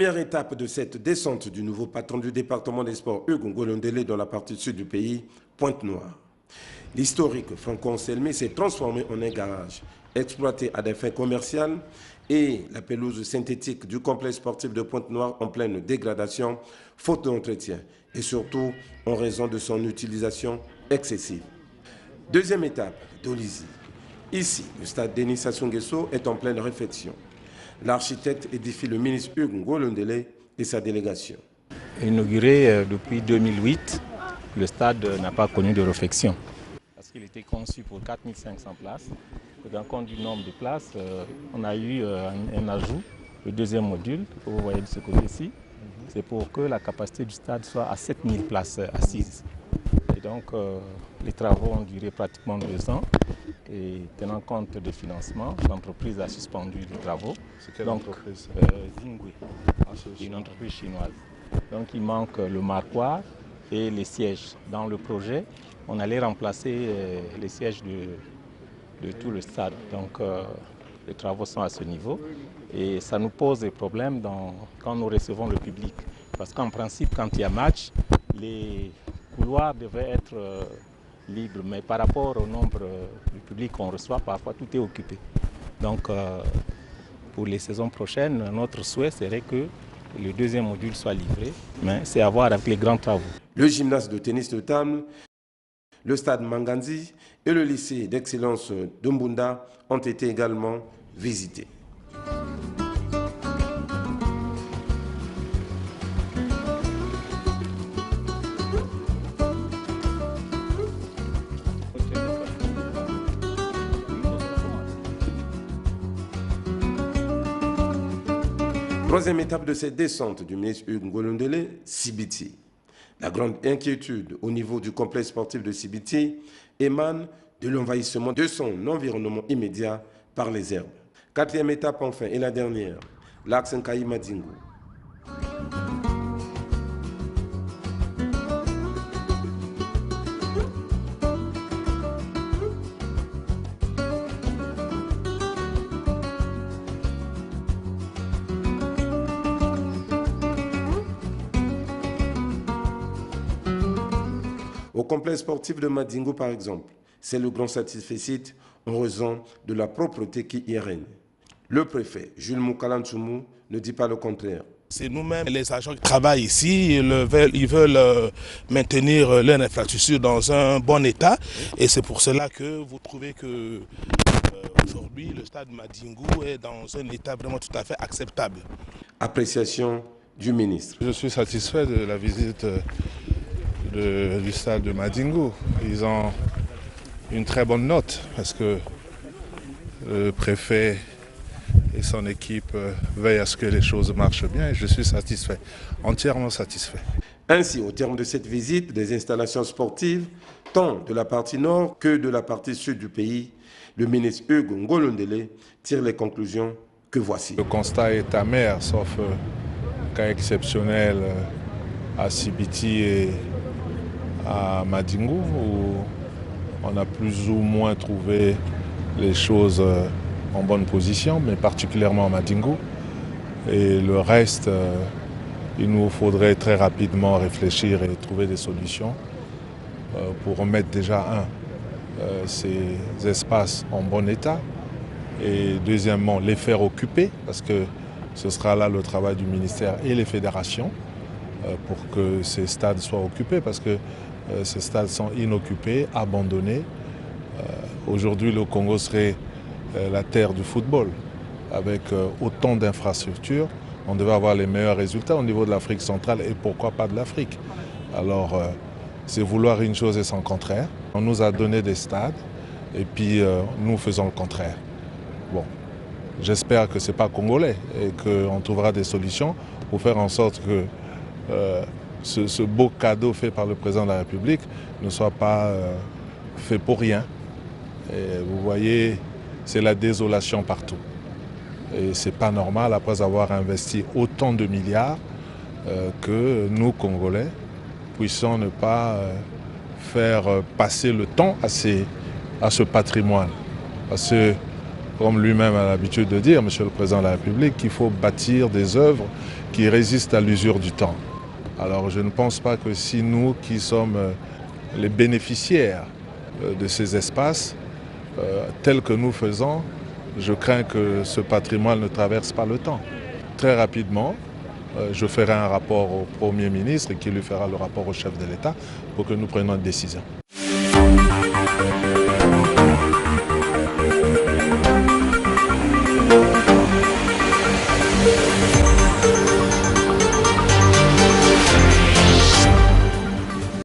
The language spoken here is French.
Première étape de cette descente du nouveau patron du département des sports, Hugues Ngolondele, dans la partie sud du pays, Pointe-Noire. L'historique Franco-Anselmé s'est transformé en un garage exploité à des fins commerciales et la pelouse synthétique du complexe sportif de Pointe-Noire en pleine dégradation, faute d'entretien et surtout en raison de son utilisation excessive. Deuxième étape, Dolisie. Ici, le stade Denis Sassou Nguesso est en pleine réfection. L'architecte édifie le ministre Hugues Ngolondele et sa délégation. Inauguré depuis 2008, le stade n'a pas connu de réfection. Parce qu'il était conçu pour 4500 places. Dans compte du nombre de places, on a eu un ajout, le deuxième module, que vous voyez de ce côté-ci. C'est pour que la capacité du stade soit à 7000 places assises. Et donc, les travaux ont duré pratiquement 2 ans. Et tenant compte des financements, l'entreprise a suspendu les travaux. C'est quelle entreprise? Zingui, une entreprise chinoise. Donc il manque le marquoir et les sièges. Dans le projet, on allait remplacer les sièges de tout le stade. Donc les travaux sont à ce niveau. Et ça nous pose des problèmes quand nous recevons le public. Parce qu'en principe, quand il y a match, les couloirs devaient être libre, mais par rapport au nombre du public qu'on reçoit, parfois tout est occupé. Donc pour les saisons prochaines, notre souhait serait que le deuxième module soit livré, mais c'est à voir avec les grands travaux. Le gymnase de tennis de table, le stade Manganzi et le lycée d'excellence de Mbunda ont été également visités. Troisième étape de cette descente du ministre Hugues Ngolondele, Sibiti. La grande inquiétude au niveau du complexe sportif de Sibiti émane de l'envahissement de son environnement immédiat par les herbes. Quatrième étape enfin et la dernière, l'axe Nkayi-Madingu. Au complexe sportif de Madingu, par exemple, c'est le grand satisfait en raison de la propreté qui y règne. Le préfet, Jules Moukalantoumou, ne dit pas le contraire. C'est nous-mêmes, les agents qui travaillent ici, ils veulent maintenir leur infrastructure dans un bon état. Et c'est pour cela que vous trouvez que aujourd'hui, le stade Madingu est dans un état vraiment tout à fait acceptable. Appréciation du ministre. Je suis satisfait de la visite du stade de Madingu. Ils ont une très bonne note parce que le préfet et son équipe veillent à ce que les choses marchent bien et je suis satisfait, entièrement satisfait. Ainsi, au terme de cette visite, des installations sportives, tant de la partie nord que de la partie sud du pays, le ministre Hugues Ngolondele tire les conclusions que voici. Le constat est amer, sauf cas exceptionnel à Sibiti et à Madingu, où on a plus ou moins trouvé les choses en bonne position, mais particulièrement à Madingu. Et le reste, il nous faudrait très rapidement réfléchir et trouver des solutions pour remettre déjà, ces espaces en bon état, et deuxièmement, les faire occuper, parce que ce sera là le travail du ministère et les fédérations, pour que ces stades soient occupés, parce que ces stades sont inoccupés, abandonnés. Aujourd'hui, le Congo serait la terre du football. Avec autant d'infrastructures, on devait avoir les meilleurs résultats au niveau de l'Afrique centrale et pourquoi pas de l'Afrique. Alors, c'est vouloir une chose et son contraire. On nous a donné des stades et puis nous faisons le contraire. Bon, j'espère que ce n'est pas congolais et qu'on trouvera des solutions pour faire en sorte que ce beau cadeau fait par le président de la République ne soit pas fait pour rien. Et vous voyez, c'est la désolation partout. Et ce n'est pas normal, après avoir investi autant de milliards, que nous, Congolais, puissions ne pas faire passer le temps à ce patrimoine. Parce que comme lui-même a l'habitude de dire, Monsieur le Président de la République, qu'il faut bâtir des œuvres qui résistent à l'usure du temps. Alors je ne pense pas que si nous qui sommes les bénéficiaires de ces espaces, tels que nous faisons, je crains que ce patrimoine ne traverse pas le temps. Très rapidement, je ferai un rapport au Premier ministre et qui lui fera le rapport au chef de l'État pour que nous prenions une décision.